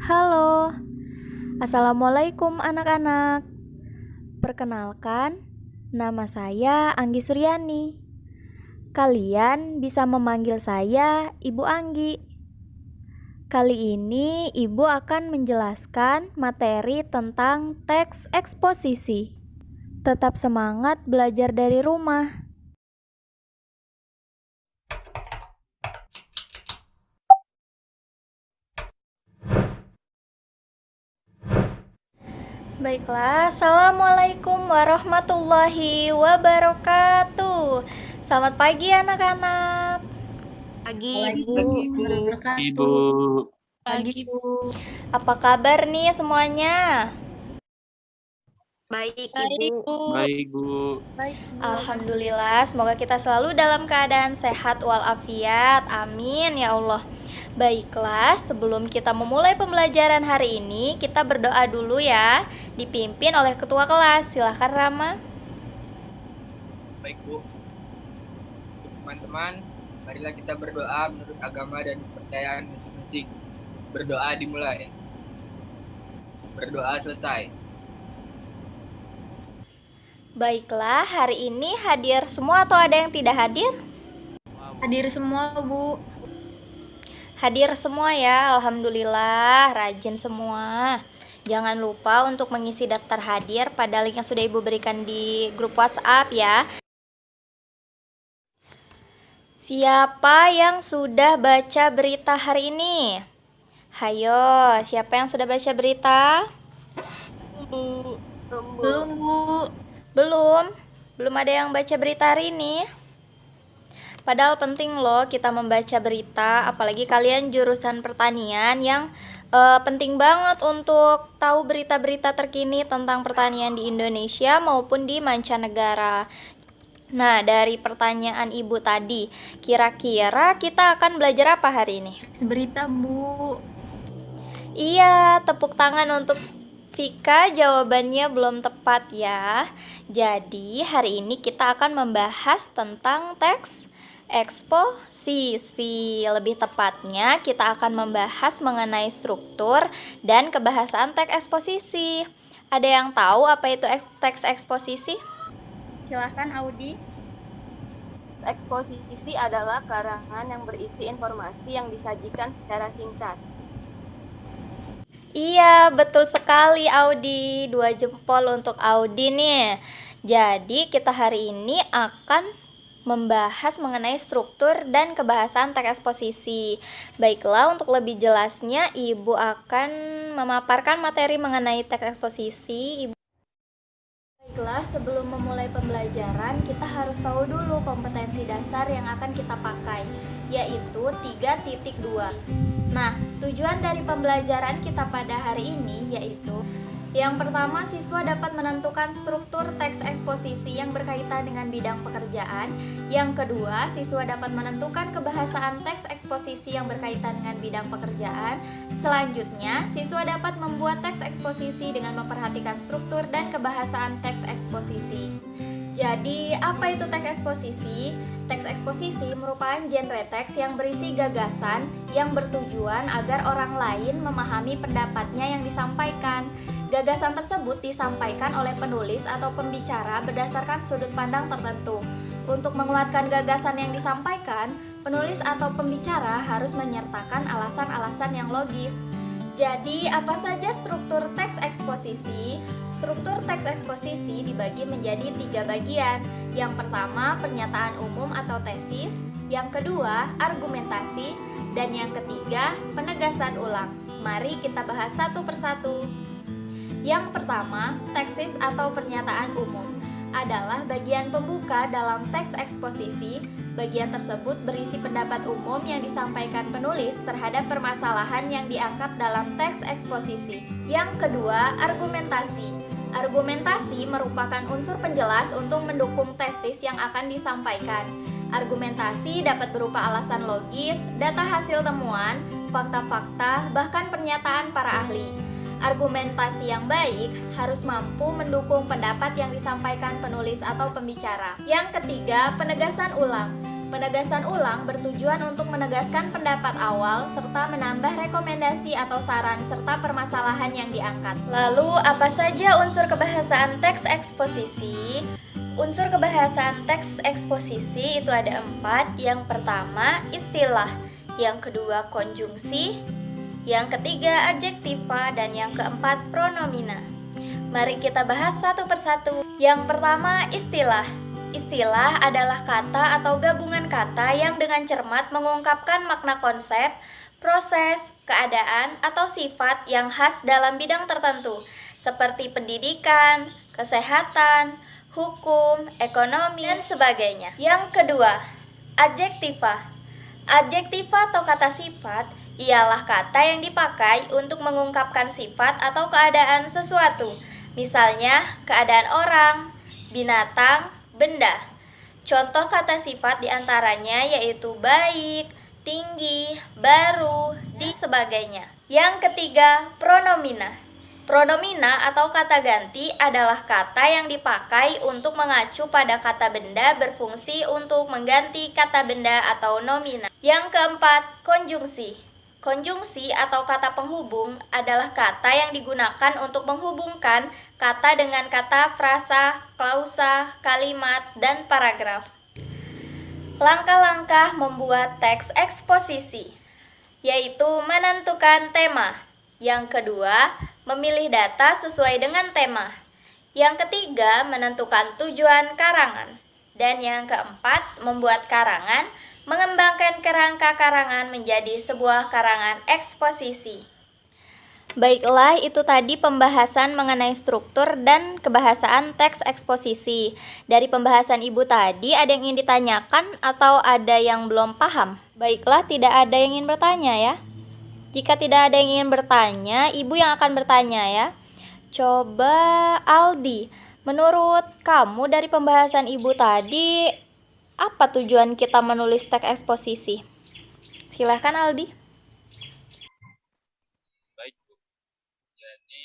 Halo, Assalamualaikum anak-anak. Perkenalkan, nama saya Anggi Suryani. Kalian bisa memanggil saya Ibu Anggi. Kali ini Ibu akan menjelaskan materi tentang teks eksposisi. Tetap semangat belajar dari rumah. Baiklah, Assalamualaikum warahmatullahi wabarakatuh. Selamat pagi anak-anak. Pagi, Ibu. Pagi, Bu. Apa kabar nih semuanya? Baik, Ibu. Baik, Bu. Alhamdulillah, semoga kita selalu dalam keadaan sehat walafiat. Amin ya Allah. Baiklah, sebelum kita memulai pembelajaran hari ini, kita berdoa dulu ya, dipimpin oleh ketua kelas. Silahkan Rama. Baik, Bu. Teman-teman, marilah kita berdoa menurut agama dan kepercayaan masing-masing. Berdoa dimulai. Berdoa selesai. Baiklah, hari ini hadir semua atau ada yang tidak hadir? Hadir semua, Bu. Hadir semua ya, alhamdulillah, rajin semua. Jangan lupa untuk mengisi daftar hadir pada link yang sudah Ibu berikan di grup WhatsApp ya. Siapa yang sudah baca berita hari ini? Hayo, siapa yang sudah baca berita? Belum, Bu. Belum ada yang baca berita hari ini. Padahal penting loh kita membaca berita, apalagi kalian jurusan pertanian yang penting banget untuk tahu berita-berita terkini tentang pertanian di Indonesia maupun di mancanegara. Nah, dari pertanyaan Ibu tadi, kira-kira kita akan belajar apa hari ini? Berita, Bu. Iya, tepuk tangan untuk Vika, jawabannya belum tepat ya. Jadi, hari ini kita akan membahas tentang teks eksposisi. Lebih tepatnya, kita akan membahas mengenai struktur dan kebahasaan teks eksposisi. Ada yang tahu apa itu teks eksposisi? Silahkan Audi. Eksposisi adalah karangan yang berisi informasi yang disajikan secara singkat. Iya, betul sekali Audi. 2 jempol untuk Audi nih. Jadi, kita hari ini akan membahas mengenai struktur dan kebahasaan teks eksposisi. Baiklah, untuk lebih jelasnya Ibu akan memaparkan materi mengenai teks eksposisi. Baiklah, sebelum memulai pembelajaran, kita harus tahu dulu kompetensi dasar yang akan kita pakai, yaitu 3.2. Nah, tujuan dari pembelajaran kita pada hari ini yaitu yang pertama, siswa dapat menentukan struktur teks eksposisi yang berkaitan dengan bidang pekerjaan. Yang kedua, siswa dapat menentukan kebahasaan teks eksposisi yang berkaitan dengan bidang pekerjaan. Selanjutnya, siswa dapat membuat teks eksposisi dengan memperhatikan struktur dan kebahasaan teks eksposisi. Jadi, apa itu teks eksposisi? Teks eksposisi merupakan genre teks yang berisi gagasan yang bertujuan agar orang lain memahami pendapatnya yang disampaikan. Gagasan tersebut disampaikan oleh penulis atau pembicara berdasarkan sudut pandang tertentu. Untuk menguatkan gagasan yang disampaikan, penulis atau pembicara harus menyertakan alasan-alasan yang logis. Jadi, apa saja struktur teks eksposisi? Struktur teks eksposisi dibagi menjadi 3 bagian. Yang pertama, pernyataan umum atau tesis. Yang kedua, argumentasi. Dan yang ketiga, penegasan ulang. Mari kita bahas satu persatu. Yang pertama, tesis atau pernyataan umum adalah bagian pembuka dalam teks eksposisi. Bagian tersebut berisi pendapat umum yang disampaikan penulis terhadap permasalahan yang diangkat dalam teks eksposisi. Yang kedua, argumentasi. Argumentasi merupakan unsur penjelas untuk mendukung tesis yang akan disampaikan. Argumentasi dapat berupa alasan logis, data hasil temuan, fakta-fakta, bahkan pernyataan para ahli. Argumentasi yang baik harus mampu mendukung pendapat yang disampaikan penulis atau pembicara. Yang ketiga, penegasan ulang. Penegasan ulang bertujuan untuk menegaskan pendapat awal serta menambah rekomendasi atau saran serta permasalahan yang diangkat. Lalu, apa saja unsur kebahasaan teks eksposisi? Unsur kebahasaan teks eksposisi itu ada 4. Yang pertama, istilah. Yang kedua, konjungsi. Yang ketiga, adjektiva. Dan yang keempat, pronomina. Mari kita bahas satu persatu. Yang pertama, istilah. Istilah adalah kata atau gabungan kata yang dengan cermat mengungkapkan makna konsep, proses, keadaan, atau sifat yang khas dalam bidang tertentu, seperti pendidikan, kesehatan, hukum, ekonomi, dan sebagainya. Yang kedua, adjektiva. Adjektiva atau kata sifat ialah kata yang dipakai untuk mengungkapkan sifat atau keadaan sesuatu, misalnya keadaan orang, binatang, benda. Contoh kata sifat diantaranya yaitu baik, tinggi, baru, dan sebagainya. Yang ketiga, pronomina. Pronomina atau kata ganti adalah kata yang dipakai untuk mengacu pada kata benda berfungsi untuk mengganti kata benda atau nomina. Yang keempat, konjungsi. Konjungsi atau kata penghubung adalah kata yang digunakan untuk menghubungkan kata dengan kata frasa, klausa, kalimat, dan paragraf. Langkah-langkah membuat teks eksposisi, yaitu menentukan tema. Yang kedua, memilih data sesuai dengan tema. Yang ketiga, menentukan tujuan karangan. Dan yang keempat, membuat karangan, mengembangkan kerangka karangan menjadi sebuah karangan eksposisi. Baiklah, itu tadi pembahasan mengenai struktur dan kebahasaan teks eksposisi. Dari pembahasan Ibu tadi, ada yang ingin ditanyakan atau ada yang belum paham? Baiklah, tidak ada yang ingin bertanya ya. Jika tidak ada yang ingin bertanya, Ibu yang akan bertanya ya. Coba Aldi, menurut kamu dari pembahasan Ibu tadi, apa tujuan kita menulis teks eksposisi? Silahkan Aldi. Baik, Bu. Jadi,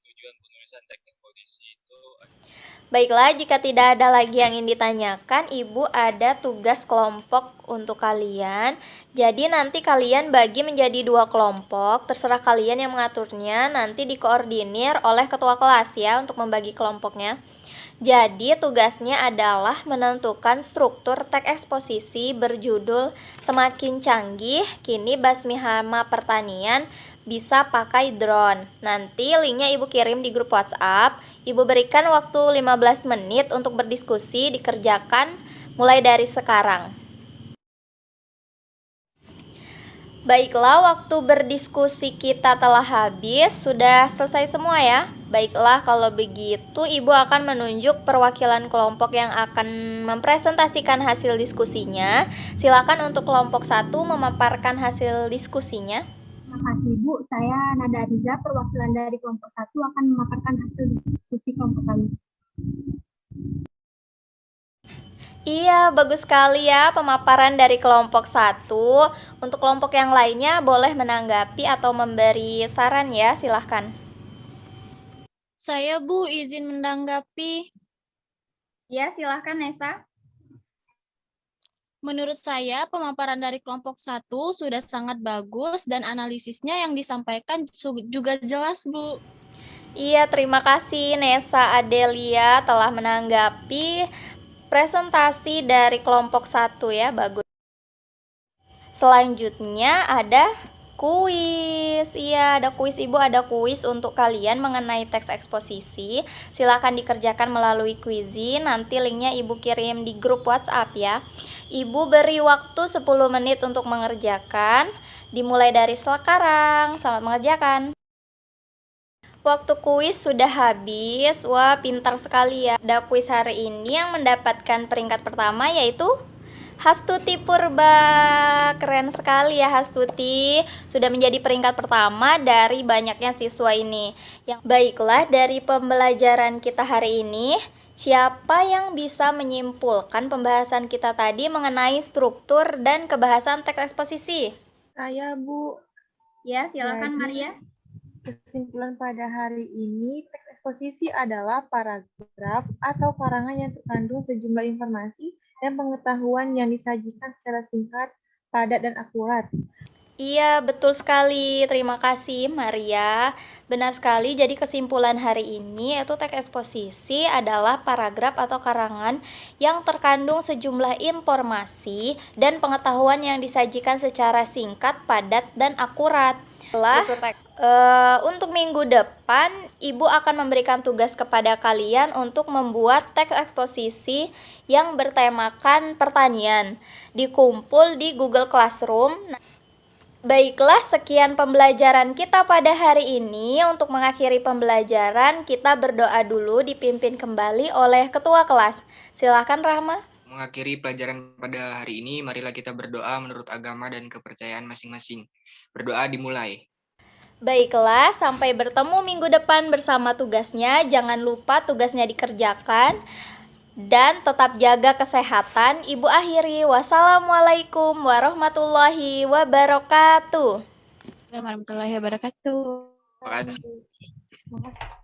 tujuan penulisan teks eksposisi itu Baiklah, jika tidak ada lagi yang ingin ditanyakan, Ibu ada tugas kelompok untuk kalian. Jadi nanti kalian bagi menjadi 2 kelompok, terserah kalian yang mengaturnya, nanti dikoordinir oleh ketua kelas ya untuk membagi kelompoknya. Jadi tugasnya adalah menentukan struktur teks eksposisi berjudul Semakin Canggih, Kini Basmi Hama Pertanian Bisa Pakai Drone. Nanti linknya Ibu kirim di grup WhatsApp. Ibu berikan waktu 15 menit untuk berdiskusi, dikerjakan mulai dari sekarang. Baiklah, waktu berdiskusi kita telah habis, sudah selesai semua ya. Baiklah, kalau begitu Ibu akan menunjuk perwakilan kelompok yang akan mempresentasikan hasil diskusinya. Silakan untuk kelompok 1 memaparkan hasil diskusinya. Terima kasih Bu, saya Nada Riza, perwakilan dari kelompok 1 akan memaparkan hasil diskusi kelompok kami. Iya, bagus sekali ya pemaparan dari kelompok 1. Untuk kelompok yang lainnya boleh menanggapi atau memberi saran ya, silahkan. Saya Bu izin menanggapi. Ya, silahkan Nesa. Menurut saya pemaparan dari kelompok 1 sudah sangat bagus dan analisisnya yang disampaikan juga jelas Bu. Iya, terima kasih Nesa Adelia telah menanggapi presentasi dari kelompok 1 ya, bagus. Selanjutnya ada kuis. Iya, ada kuis Ibu, ada kuis untuk kalian mengenai teks eksposisi. Silakan dikerjakan melalui Quizin. Nanti linknya Ibu kirim di grup WhatsApp ya. Ibu beri waktu 10 menit untuk mengerjakan. Dimulai dari sekarang. Selamat mengerjakan. Waktu kuis sudah habis. Wah, pintar sekali ya. Ada kuis hari ini yang mendapatkan peringkat pertama yaitu Hastuti Purba. Keren sekali ya Hastuti. Sudah menjadi peringkat pertama dari banyaknya siswa ini. Baiklah, dari pembelajaran kita hari ini, siapa yang bisa menyimpulkan pembahasan kita tadi mengenai struktur dan kebahasan teks eksposisi? Saya Bu. Ya, silakan Jadi, Maria. Kesimpulan pada hari ini, teks eksposisi adalah paragraf atau karangan yang terkandung sejumlah informasi dan pengetahuan yang disajikan secara singkat, padat, dan akurat. Iya, betul sekali. Terima kasih, Maria. Benar sekali, jadi kesimpulan hari ini yaitu teks eksposisi adalah paragraf atau karangan yang terkandung sejumlah informasi dan pengetahuan yang disajikan secara singkat, padat, dan akurat. Untuk minggu depan, Ibu akan memberikan tugas kepada kalian untuk membuat teks eksposisi yang bertemakan pertanian. Dikumpul di Google Classroom. Baiklah, sekian pembelajaran kita pada hari ini. Untuk mengakhiri pembelajaran, kita berdoa dulu dipimpin kembali oleh ketua kelas. Silakan Rahma. Mengakhiri pelajaran pada hari ini, marilah kita berdoa menurut agama dan kepercayaan masing-masing. Berdoa dimulai. Baiklah, sampai bertemu minggu depan bersama tugasnya. Jangan lupa tugasnya dikerjakan. Dan tetap jaga kesehatan. Ibu akhiri. Wassalamualaikum warahmatullahi wabarakatuh. Warahmatullahi wabarakatuh. Terima kasih.